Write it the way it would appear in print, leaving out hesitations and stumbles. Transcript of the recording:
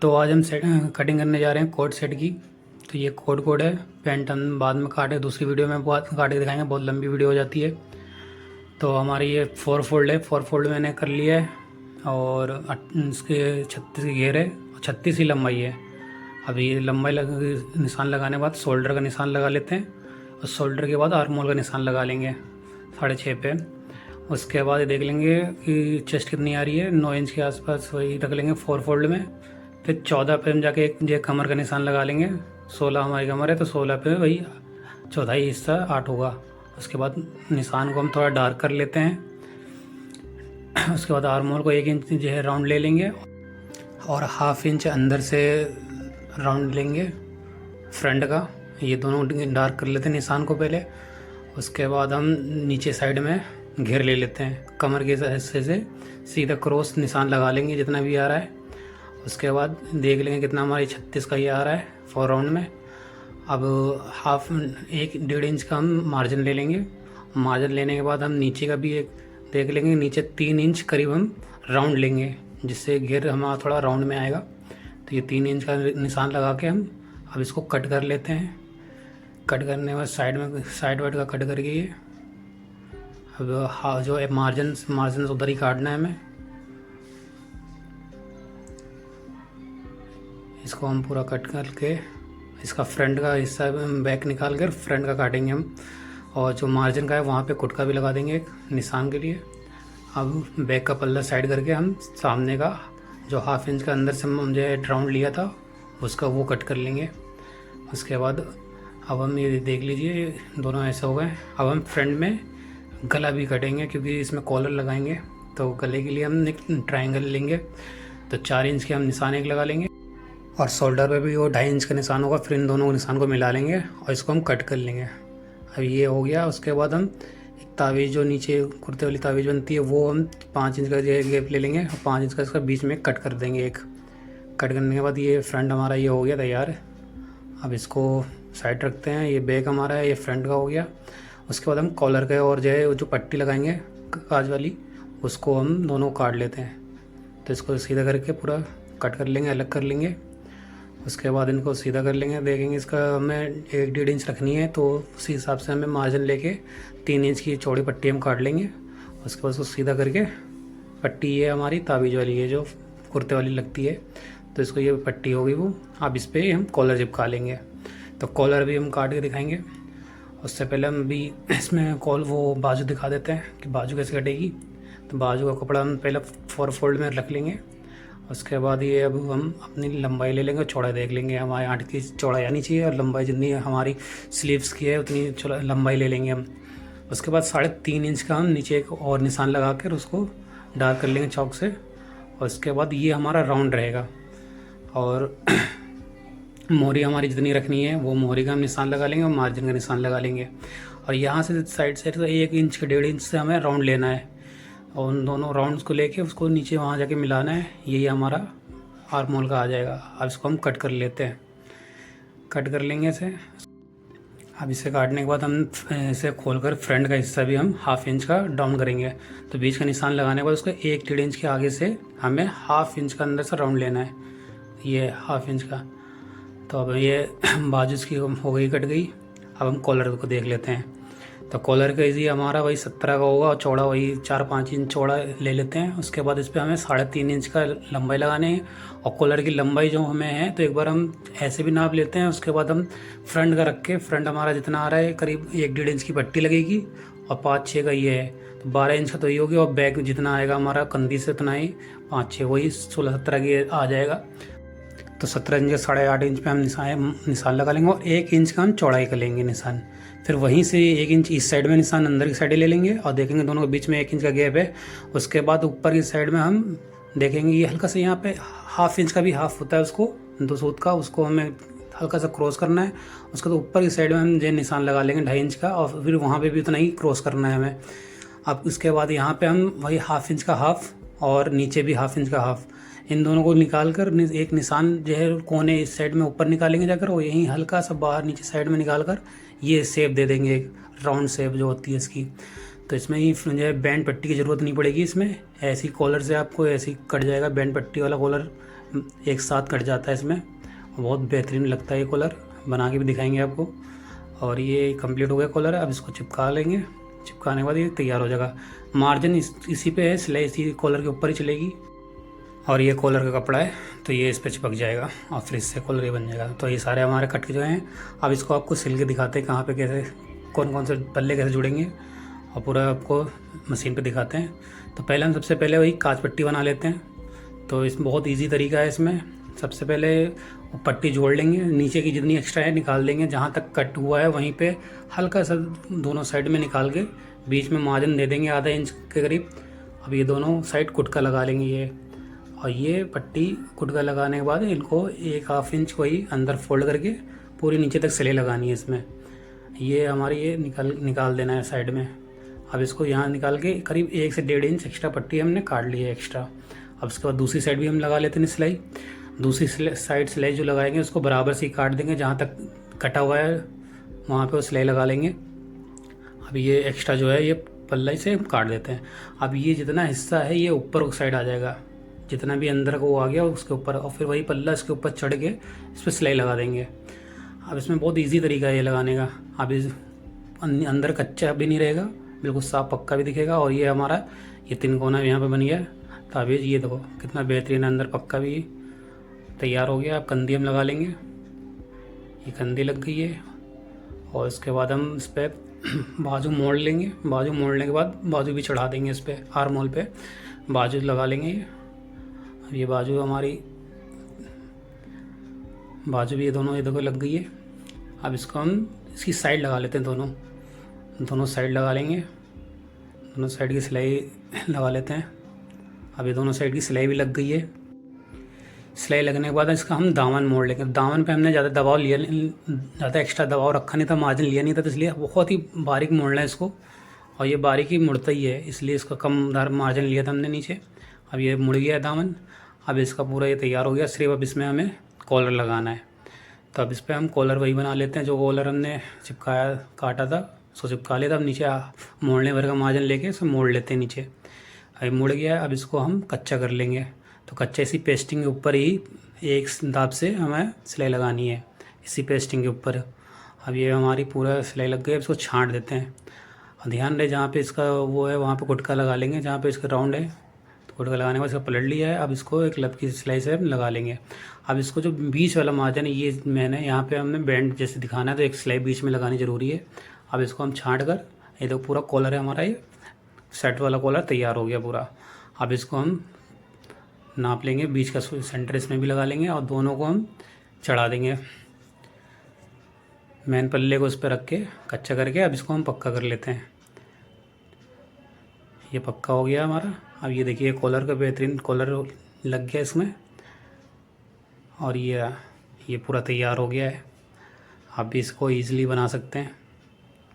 तो आज हम कटिंग करने जा रहे हैं कोट सेट की। तो ये कोड है। पैंट हम बाद में काटे, दूसरी वीडियो में बहुत काट के दिखाएंगे, बहुत लंबी वीडियो हो जाती है। तो हमारी ये 4 फोल्ड है, 4 फोल्ड मैंने कर लिया है और इसके 36 की घेर है और 36 ही लंबाई है। अभी ये लंबाई निशान लगाने के बाद शोल्डर का निशान लगा लेते हैं और शोल्डर के बाद आर्म होल का निशान लगा लेंगे 6.5 पे। उसके बाद ये देख लेंगे कि चेस्ट कितनी आ रही है, 9 इंच के आसपास वही रख लेंगे 4 फोल्ड में। फिर 14 पे हम जाके एक जो कमर का निशान लगा लेंगे। 16 हमारी कमर है तो 16 पे वही चौथाई हिस्सा 8 होगा। उसके बाद निशान को हम थोड़ा डार्क कर लेते हैं। उसके बाद आर्म होल को 1 इंच जो है राउंड ले लेंगे और 1/2 इंच अंदर से राउंड लेंगे फ्रंट का। ये दोनों डार्क कर लेते हैं निशान को पहले। उसके बाद हम नीचे साइड में घेर ले लेते हैं, कमर के हिस्से से सीधा क्रॉस निशान लगा लेंगे जितना भी आ रहा है। उसके बाद देख लेंगे कितना हमारी 36 का ये आ रहा है 4 राउंड में। अब 1.5 इंच का हम मार्जिन ले लेंगे। मार्जिन लेने के बाद हम नीचे का भी एक देख लेंगे, नीचे 3 इंच करीब हम राउंड लेंगे जिससे घेर हमारा थोड़ा राउंड में आएगा। तो ये 3 इंच का निशान लगा के हम अब इसको कट कर लेते हैं। कट करने के बाद साइड वाइड का कट करके ये अब जो है मार्जिन उधर ही काटना है हमें। इसको हम पूरा कट करके इसका फ्रंट का हिस्सा बैक निकाल कर फ्रंट का काटेंगे हम, और जो मार्जिन का है वहाँ पे कुटका भी लगा देंगे एक निशान के लिए। अब बैक का पल्ला साइड करके हम सामने का जो 1/2 इंच का अंदर से हम जो राउंड लिया था उसका वो कट कर लेंगे। उसके बाद अब हम ये देख लीजिए दोनों ऐसे हो गए। अब हम फ्रंट में गला भी कटेंगे क्योंकि इसमें कॉलर लगाएंगे। तो गले के लिए हम एक ट्रायंगल लेंगे, तो 4 इंच के हम निशान एक लगा लेंगे और शोल्डर पे भी वो 2.5 इंच का निशान होगा। फिर इन दोनों निशान को मिला लेंगे और इसको हम कट कर लेंगे। अब ये हो गया। उसके बाद हम एक तावीज़ जो नीचे कुर्ते वाली तावीज़ बनती है वो हम 5 इंच का जो गैप ले लेंगे और 5 इंच का इसका बीच में कट कर देंगे एक। कट करने के बाद ये फ्रंट हमारा ये हो गया तैयार। अब इसको साइड रखते हैं। ये बैक हमारा है, ये फ्रंट का हो गया। उसके बाद हम कॉलर के और जो पट्टी लगाएंगे काज वाली उसको हम दोनों काट लेते हैं। तो इसको सीधा करके पूरा कट कर लेंगे, अलग कर लेंगे। उसके बाद इनको सीधा कर लेंगे। देखेंगे इसका हमें 1.5 इंच रखनी है तो उसी हिसाब से हमें मार्जिन लेके 3 इंच की चौड़ी पट्टी हम काट लेंगे। उसके बाद उसको सीधा करके पट्टी ये हमारी तावीज़ वाली है जो कुर्ते वाली लगती है, तो इसको ये पट्टी होगी वो। अब इस पर हम कॉलर चिपका लेंगे। तो कॉलर भी हम काट के दिखाएंगे। उससे पहले हम भी इसमें वो बाजू दिखा देते हैं कि बाजू कैसे कटेगी। तो बाजू का कपड़ा हम पहले 4 फोल्ड में रख लेंगे। उसके बाद ये अब हम अपनी लंबाई ले लेंगे, चौड़ाई देख लेंगे हमारे 8 की चौड़ाई आनी चाहिए और लंबाई जितनी हमारी स्लीव्स की है उतनी लंबाई ले लेंगे हम। उसके बाद 3.5 इंच का हम नीचे एक और निशान लगा कर उसको डार्क कर लेंगे चौक से। और उसके बाद ये हमारा राउंड रहेगा और मोहरी हमारी जितनी रखनी है वो मोहरी का हम निशान लगा लेंगे और मार्जिन का निशान लगा लेंगे। और यहाँ से साइड से 1 इंच के 1.5 इंच से हमें राउंड लेना है और उन दोनों राउंड्स को लेके उसको नीचे वहाँ जाके मिलाना है। यही हमारा आर्म होल का आ जाएगा। अब इसको हम कट कर लेते हैं, कट कर लेंगे इसे। अब इसे काटने के बाद हम इसे खोलकर फ्रंट का हिस्सा भी हम 1/2 इंच का डाउन करेंगे। तो बीच का निशान लगाने के बाद उसको 1.5 इंच के आगे से हमें 1/2 इंच का अंदर से राउंड लेना है, ये 1/2 इंच का। तो अब ये बाजू की हो गई, कट गई। अब हम कॉलर को देख लेते हैं। तो कॉलर का इजी हमारा वही 17 का होगा और चौड़ा वही 4-5 इंच चौड़ा ले लेते हैं। उसके बाद इस पर हमें 3.5 इंच का लंबाई लगाने हैं और कॉलर की लंबाई जो हमें है तो एक बार हम ऐसे भी नाप लेते हैं। उसके बाद हम फ्रंट का रख के फ्रंट हमारा जितना आ रहा है करीब 1.5 इंच की पट्टी लगेगी और 5-6 का ये है तो 12 इंच का तो ये होगी। और बैक जितना आएगा हमारा कंधी से उतना ही 5-6 वही 16-17 की आ जाएगा। तो 17 इंच 8.5 इंच पे हम निशान लगा लेंगे और 1 इंच का हम चौड़ाई कर लेंगे निशान। फिर वहीं से 1 इंच इस साइड में निशान अंदर की साइड ले लेंगे और देखेंगे दोनों के बीच में 1 इंच का गैप है। उसके बाद ऊपर की साइड में हम देखेंगे ये हल्का सा यहाँ पे 1/2 इंच का भी हाफ होता है उसको 2 सूत का, उसको हमें हल्का सा क्रॉस करना है। उसके तो ऊपर की साइड में हम जो निशान लगा लेंगे 2.5 इंच का और फिर वहाँ पर भी उतना ही क्रॉस करना है हमें। अब उसके बाद यहाँ पर हम वही 1/2 इंच का हाफ और नीचे भी 1/2 इंच का हाफ, इन दोनों को निकाल कर एक निशान जो है कोने इस साइड में ऊपर निकालेंगे जाकर और यहीं हल्का सा बाहर नीचे साइड में निकाल कर ये शेप दे देंगे, एक राउंड शेप जो होती है इसकी। तो इसमें ही जो है बैंड पट्टी की ज़रूरत नहीं पड़ेगी। इसमें ऐसी कॉलर से आपको ऐसी कट जाएगा, बैंड पट्टी वाला कॉलर एक साथ कट जाता है इसमें। बहुत बेहतरीन लगता है ये कॉलर, बना के भी दिखाएंगे आपको। और ये कंप्लीट हो गया कॉलर। अब इसको चिपका लेंगे, चिपकाने के बाद ये तैयार हो जाएगा। मार्जिन इसी पे है, सिलाई इसी कॉलर के ऊपर ही चलेगी। और ये कॉलर का कपड़ा है तो ये इस पर चिपक जाएगा और फिर इससे कॉलर ये बन जाएगा। तो ये सारे हमारे कट के जो हैं, अब इसको आपको सिल के दिखाते हैं कहाँ पे कैसे कौन कौन से पल्ले कैसे जुड़ेंगे, और पूरा आपको मशीन पे दिखाते हैं। तो पहले हम सबसे पहले वही कांच पट्टी बना लेते हैं। तो इसमें बहुत इजी तरीका है इसमें। सबसे पहले वो पट्टी जोड़ लेंगे, नीचे की जितनी एक्स्ट्रा है निकाल देंगे, जहाँ तक कट हुआ है वहीं पे हल्का सा दोनों साइड में निकाल के बीच में मार्जिन दे देंगे आधा इंच के करीब। अब ये दोनों साइड कुटका लगा लेंगे ये, और ये पट्टी कुटका लगाने के बाद इनको 1/2 इंच को ही अंदर फोल्ड करके पूरी नीचे तक सिलाई लगानी है इसमें। ये हमारी ये निकाल देना है साइड में। अब इसको यहाँ निकाल के करीब 1 से 1.5 इंच एक्स्ट्रा पट्टी हमने काट ली है एक्स्ट्रा। अब उसके बाद दूसरी साइड भी हम लगा लेते हैं सिलाई। दूसरी साइड सिलाई जो लगाएंगे उसको बराबर से ही काट देंगे, जहाँ तक कटा हुआ है वहाँ पे वो सिलाई लगा लेंगे। अब ये एक्स्ट्रा जो है ये पल्ला से हम काट देते हैं। अब ये जितना हिस्सा है ये ऊपर साइड आ जाएगा, जितना भी अंदर को आ गया उसके ऊपर, और फिर वही पल्ला इसके ऊपर चढ़ के इस पर सिलाई लगा देंगे। अब इसमें बहुत इजी तरीका है ये लगाने का। अब इस अंदर कच्चा भी नहीं रहेगा, बिल्कुल साफ पक्का भी दिखेगा। और ये हमारा ये 3 कोना यहाँ पे बन गया। तो अब ये देखो कितना बेहतरीन अंदर पक्का भी तैयार हो गया। अब कंधी हम लगा लेंगे, ये कंधी लग गई है। और इसके बाद हम इस पर बाजू मोड़ लेंगे। बाजू मोड़ने के बाद बाजू भी चढ़ा देंगे इस पर, आर्म होल पे बाजू लगा लेंगे। अब ये बाजू हमारी बाजू भी ये दोनों ये देखो लग गई है। अब इसको हम इसकी साइड लगा लेते हैं, दोनों साइड लगा लेंगे। दोनों साइड की सिलाई लगा लेते हैं। अब ये दोनों साइड की सिलाई भी लग गई है। सिलाई लगने के बाद इसका हम दामन मोड़ लेंगे। दामन पे हमने ज़्यादा दबाव लिया, ज़्यादा एक्स्ट्रा दबाव रखा नहीं था, मार्जिन लिया नहीं था, तो इसलिए बहुत ही बारीक मोड़ना है इसको। और ये बारीक ही मुड़ता ही है, इसलिए इसका कम मार्जिन लिया था हमने नीचे। अब ये मुड़ गया है दामन। अब इसका पूरा ये तैयार हो गया। सिर्फ अब इसमें हमें कॉलर लगाना है। तो अब इस पर हम कॉलर वही बना लेते हैं, जो कॉलर हमने चिपकाया काटा था उसको चिपका लिया था। अब नीचे मोड़ने भर का मार्जिन लेके इसे मोड़ लेते हैं नीचे। अब मुड़ गया है। अब इसको हम कच्चा कर लेंगे। तो कच्चा इसी पेस्टिंग के ऊपर ही एक दाब से हमें सिलाई लगानी है, इसी पेस्टिंग के ऊपर। अब ये हमारी पूरा सिलाई लग गई। अब इसको छांट देते हैं। और ध्यान रहे जहाँ पे इसका वो है वहाँ पे गुटका लगा लेंगे, जहाँ पे इसका राउंड है तो गुटका लगाने के बाद इसका पलट लिया है। अब इसको एक लब की सिलाई से हम लगा लेंगे। अब इसको जो बीच वाला मार्जिन है ये मैंने यहाँ पे हमने बैंड जैसे दिखाना है, तो एक सिलाई बीच में लगानी ज़रूरी है। अब इसको हम छाँट कर, ये देखो पूरा कॉलर है हमारा, ये सेट वाला कॉलर तैयार हो गया पूरा। अब इसको हम नाप लेंगे, बीच का सेंटर इसमें भी लगा लेंगे और दोनों को हम चढ़ा देंगे मेन पल्ले को उस पर रख के कच्चा करके। अब इसको हम पक्का कर लेते हैं। ये पक्का हो गया हमारा। अब ये देखिए कॉलर का बेहतरीन कॉलर लग गया इसमें, और ये पूरा तैयार हो गया है। आप भी इसको ईज़िली बना सकते हैं।